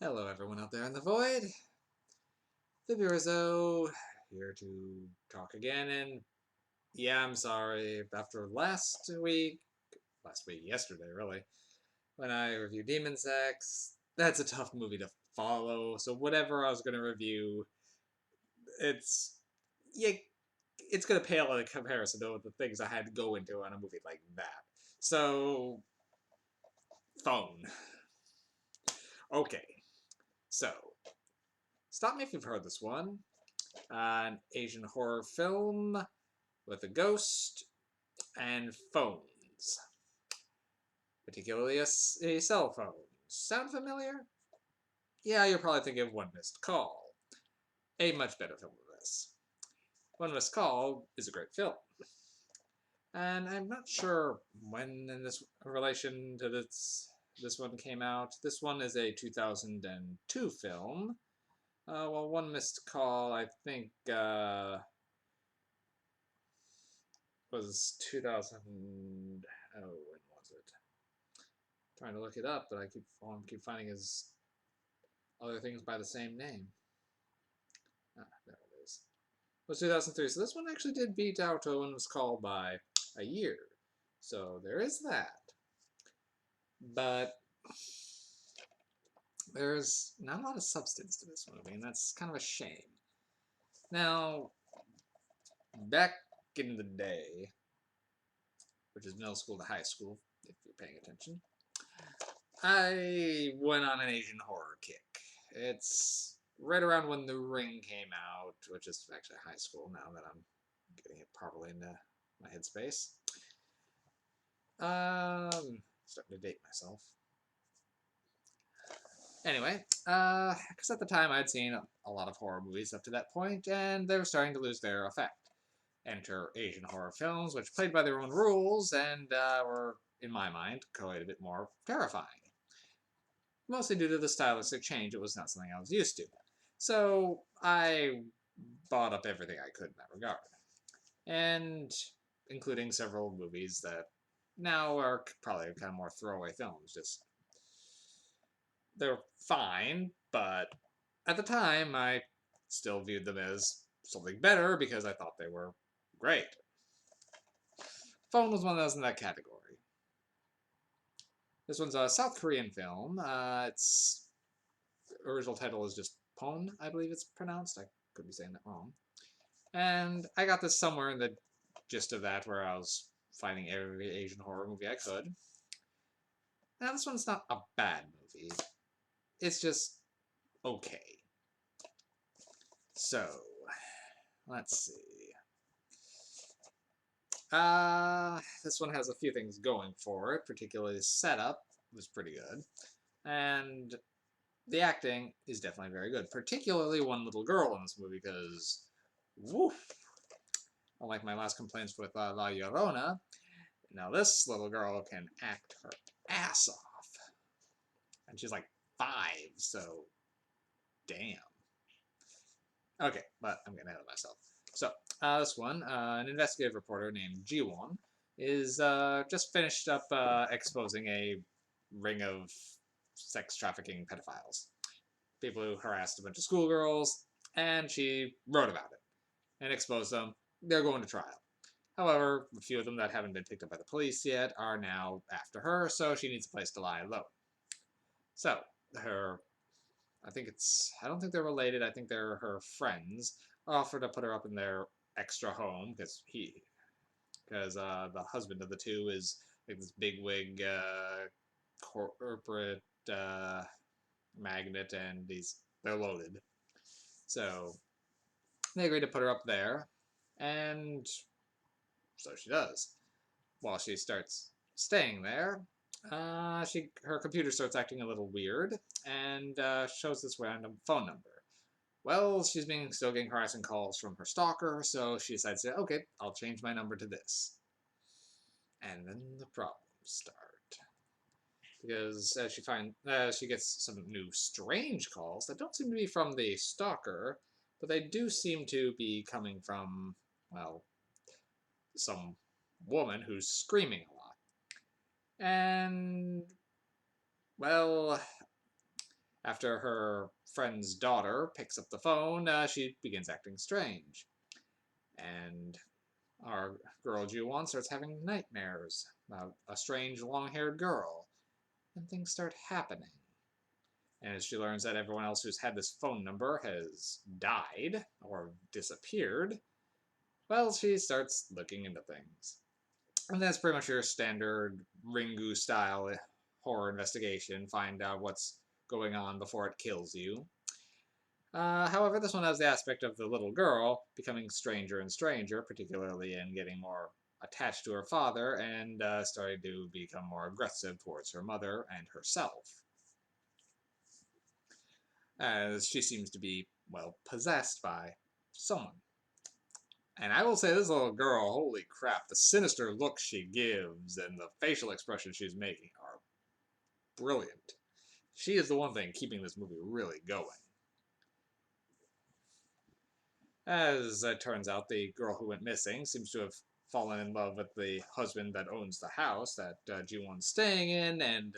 Hello everyone out there in the void. Fiburizzo here to talk again, and yeah, I'm sorry. After yesterday really, when I reviewed Demon's X, that's a tough movie to follow, so whatever I was going to review, it's, yeah, it's going to pale in comparison to the things I had to go into on a movie like that. So, phone. Okay, so, stop me if you've heard this one. An Asian horror film with a ghost and phones, particularly a cell phone. Sound familiar? Yeah, you're probably thinking of One Missed Call, a much better film than this. One Missed Call is a great film, and I'm not sure when in this relation to this one came out. This one is a 2002 film. Well, One Missed Call, I think, was 2000. Oh, when was it? Trying to look it up, but all I keep finding is other things by the same name. Ah, there it is. It was 2003, so this one actually did beat out One Was Called by a year. So there is that. But there's not a lot of substance to this movie, and that's kind of a shame. Now, back in the day, which is middle school to high school, if you're paying attention, I went on an Asian horror kick. It's right around when The Ring came out, which is actually high school now that I'm getting it properly into my headspace. Starting to date myself. Anyway, because at the time I'd seen a lot of horror movies up to that point, and they were starting to lose their effect. Enter Asian horror films, which played by their own rules and were, in my mind, quite a bit more terrifying. Mostly due to the stylistic change, it was not something I was used to. So I bought up everything I could in that regard. And including several movies that now are probably kind of more throwaway films. Just, they're fine, but at the time I still viewed them as something better because I thought they were great. Phone was one of those in that category. This one's a South Korean film. Its original title is just Pon, I believe it's pronounced. I could be saying that wrong. And I got this somewhere in the gist of that where I was finding every Asian horror movie I could. Now, this one's not a bad movie. It's just okay. So, let's see. This one has a few things going for it, particularly the setup was pretty good. And the acting is definitely very good, particularly one little girl in this movie, because, woof, unlike my last complaints with La Llorona, now this little girl can act her ass off. And she's like 5, so damn. Okay, but I'm getting ahead of myself. So, this one, an investigative reporter named Jiwon is just finished up exposing a ring of sex trafficking pedophiles. People who harassed a bunch of schoolgirls, and she wrote about it and exposed them. They're going to trial. However, a few of them that haven't been picked up by the police yet are now after her, so she needs a place to lie low. So, I don't think they're related, I think they're her friends, offer to put her up in their extra home, because the husband of the two is like this bigwig corporate magnate, and they're loaded. So they agree to put her up there, and so she does. While she starts staying there, her computer starts acting a little weird and shows this random phone number. Well, she's still getting harassing calls from her stalker, so she decides to, okay, I'll change my number to this. And then the problems start. Because she gets some new strange calls that don't seem to be from the stalker, but they do seem to be coming from, well, some woman who's screaming a lot. And, well, After her friend's daughter picks up the phone, she begins acting strange. And our girl Ju-won starts having nightmares about a strange long-haired girl. And things start happening. And as she learns that everyone else who's had this phone number has died or disappeared, well, she starts looking into things. And that's pretty much your standard Ringu style horror investigation. Find out what's going on before it kills you. However, this one has the aspect of the little girl becoming stranger and stranger, particularly in getting more attached to her father and starting to become more aggressive towards her mother and herself. As she seems to be, well, possessed by someone. And I will say, this little girl, holy crap, the sinister look she gives and the facial expressions she's making are brilliant. She is the one thing keeping this movie really going. As it turns out, the girl who went missing seems to have fallen in love with the husband that owns the house that Ji-won's staying in, and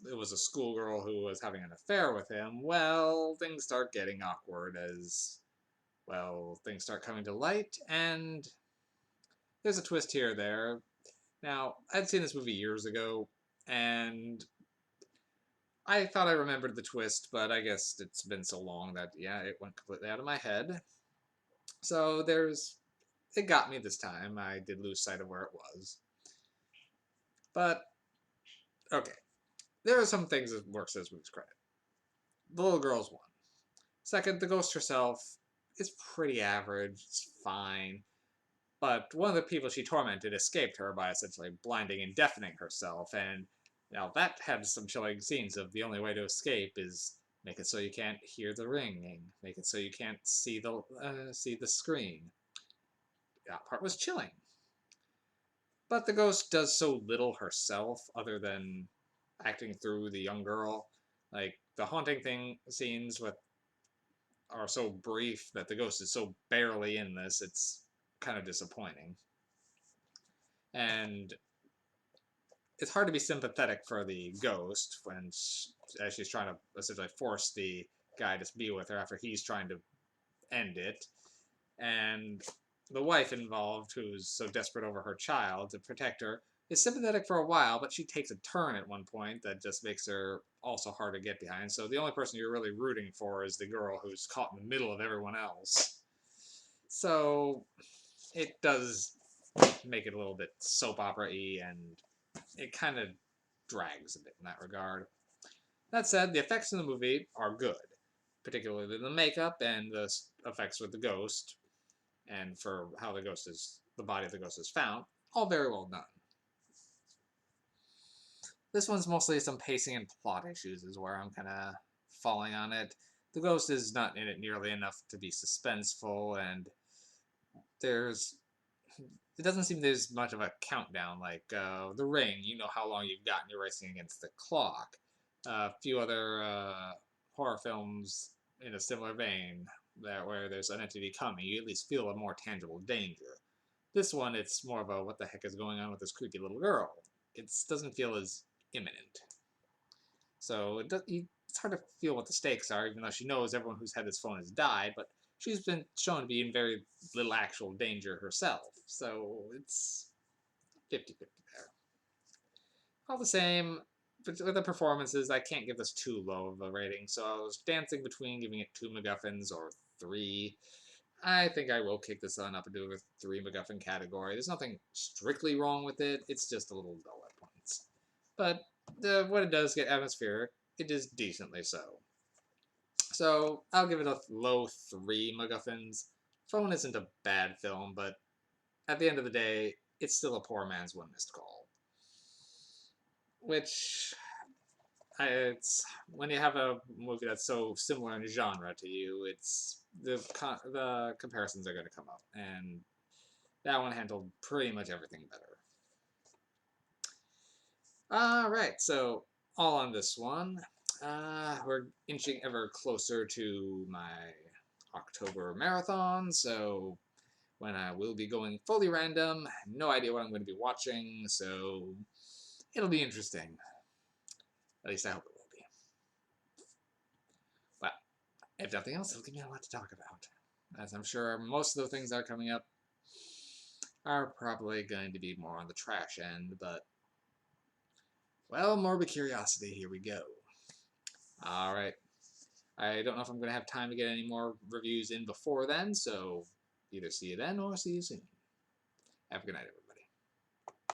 it was a schoolgirl who was having an affair with him. Well, things start getting awkward as, well, things start coming to light, and there's a twist here or there. Now, I'd seen this movie years ago, and I thought I remembered the twist, but I guess it's been so long that, yeah, it went completely out of my head. So it got me this time. I did lose sight of where it was. But, okay. There are some things that works as movie's credit. The little girl's one. Second, the ghost herself is pretty average. It's fine. But one of the people she tormented escaped her by essentially blinding and deafening herself, and now that had some chilling scenes of the only way to escape is make it so you can't hear the ringing, make it so you can't see the screen. That part was chilling. But the ghost does so little herself other than acting through the young girl. Like, the haunting scenes are so brief that the ghost is so barely in this, it's kind of disappointing. And it's hard to be sympathetic for the ghost as she's trying to essentially force the guy to be with her after he's trying to end it. And the wife involved, who's so desperate over her child to protect her, is sympathetic for a while, but she takes a turn at one point that just makes her also hard to get behind. So the only person you're really rooting for is the girl who's caught in the middle of everyone else. So it does make it a little bit soap opera-y, and it kind of drags a bit in that regard. That said, the effects in the movie are good, particularly the makeup and the effects with the ghost, and for how the body of the ghost is found, all very well done. This one's mostly some pacing and plot issues is where I'm kind of falling on it. The ghost is not in it nearly enough to be suspenseful, and it doesn't seem there's much of a countdown like The Ring. You know how long you've got and you're racing against the clock. A few other horror films in a similar vein where there's an entity coming, you at least feel a more tangible danger. This one, it's more of a what the heck is going on with this creepy little girl. It doesn't feel as imminent. So it's hard to feel what the stakes are, even though she knows everyone who's had this phone has died, but she's been shown to be in very little actual danger herself. So it's 50-50 there. All the same, with the performances, I can't give this too low of a rating, so I was dancing between giving it 2 MacGuffins or 3. I think I will kick this on up and do a 3 MacGuffin category. There's nothing strictly wrong with it, it's just a little dull at points. But when it does get atmospheric, it is decently so. So I'll give it a low 3 MacGuffins. Phone isn't a bad film, but at the end of the day, it's still a poor man's One Missed Call. Which, it's when you have a movie that's so similar in genre to you, it's the comparisons are going to come up, and that one handled pretty much everything better. Alright, so all on this one. We're inching ever closer to my October marathon, so when I will be going fully random, no idea what I'm going to be watching, so it'll be interesting. At least I hope it will be. if nothing else, it'll give me a lot to talk about. As I'm sure most of the things that are coming up are probably going to be more on the trash end, but, well, morbid curiosity, here we go. Alright. I don't know if I'm going to have time to get any more reviews in before then, so either see you then or see you soon. Have a good night, everybody.